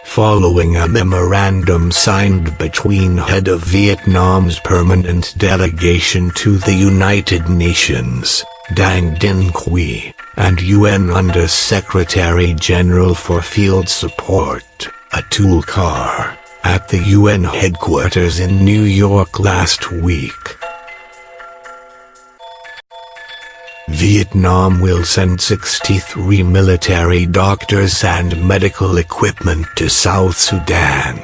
following a memorandum signed between head of Vietnam's permanent delegation to the United Nations, Dang Dinh Quy, and UN Under-Secretary General for Field Support, a tool car, at the UN headquarters in New York last week. Vietnam will send 63 military doctors and medical equipment to South Sudan.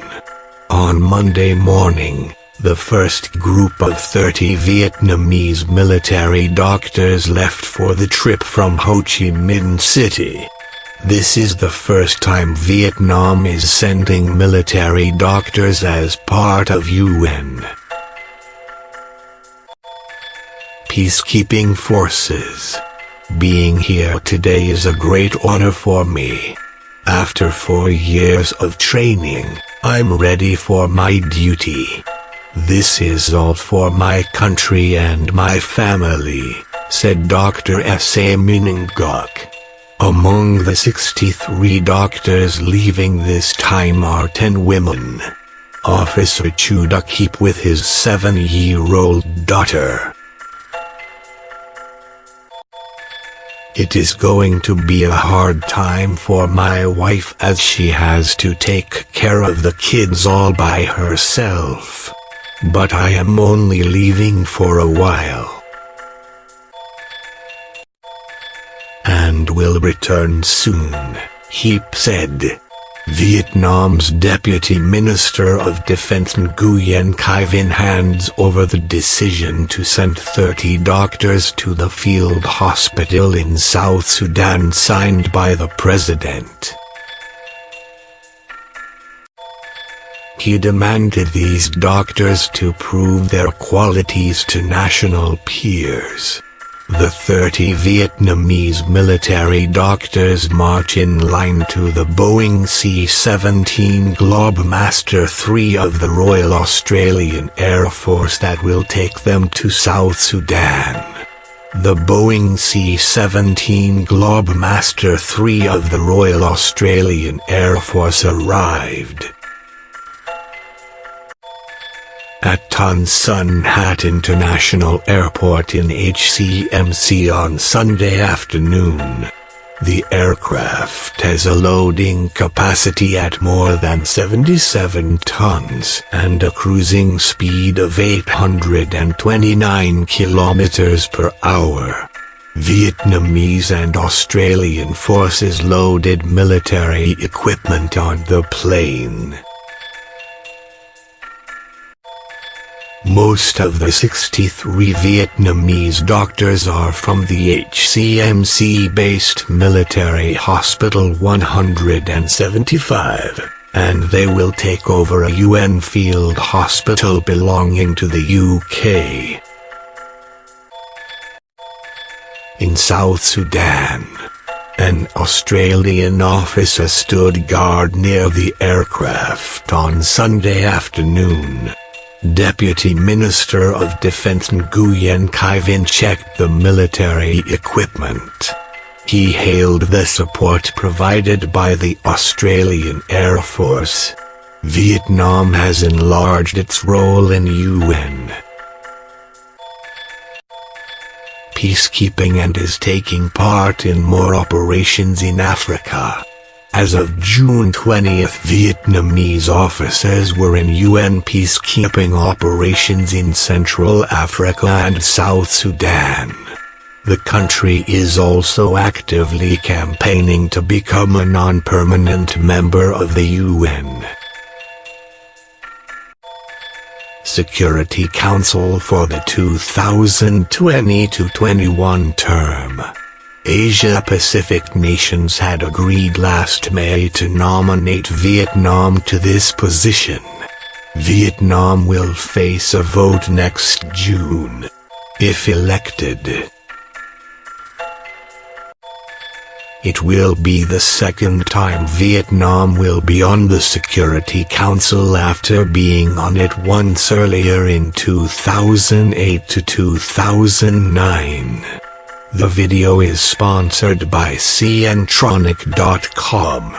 On Monday morning, the first group of 30 Vietnamese military doctors left for the trip from Ho Chi Minh City. This is the first time Vietnam is sending military doctors as part of UN peacekeeping forces. Being here today is a great honor for me. After 4 years of training, I'm ready for my duty. This is all for my country and my family, said Dr. Sa Minh Ngoc. Among the 63 doctors leaving this time are 10 women. Officer Chu Duc Hiep with his 7-year-old daughter. It is going to be a hard time for my wife as she has to take care of the kids all by herself. But I am only leaving for a while, and will return soon, Hiep said. Vietnam's Deputy Minister of Defense Nguyen Vinh hands over the decision to send 30 doctors to the field hospital in South Sudan, signed by the president. He demanded these doctors to prove their qualities to national peers. The 30 Vietnamese military doctors march in line to the Boeing C-17 Globemaster III of the Royal Australian Air Force that will take them to South Sudan. The Boeing C-17 Globemaster III of the Royal Australian Air Force arrived at Tan Son Hat International Airport in HCMC on Sunday afternoon. The aircraft has a loading capacity at more than 77 tons and a cruising speed of 829 kilometers per hour. Vietnamese and Australian forces loaded military equipment on the plane. Most of the 63 Vietnamese doctors are from the HCMC-based military hospital 175, and they will take over a UN field hospital belonging to the UK. In South Sudan, an Australian officer stood guard near the aircraft on Sunday afternoon. Deputy Minister of Defense Nguyen Vinh checked the military equipment. He hailed the support provided by the Australian Air Force. Vietnam has enlarged its role in UN peacekeeping and is taking part in more operations in Africa. As of June 20th, Vietnamese officers were in UN peacekeeping operations in Central Africa and South Sudan. The country is also actively campaigning to become a non-permanent member of the UN Security Council for the 2020-21 term. Asia-Pacific nations had agreed last May to nominate Vietnam to this position. Vietnam will face a vote next June. If elected, it will be the second time Vietnam will be on the Security Council after being on it once earlier in 2008 to 2009. The video is sponsored by Cientronic.com.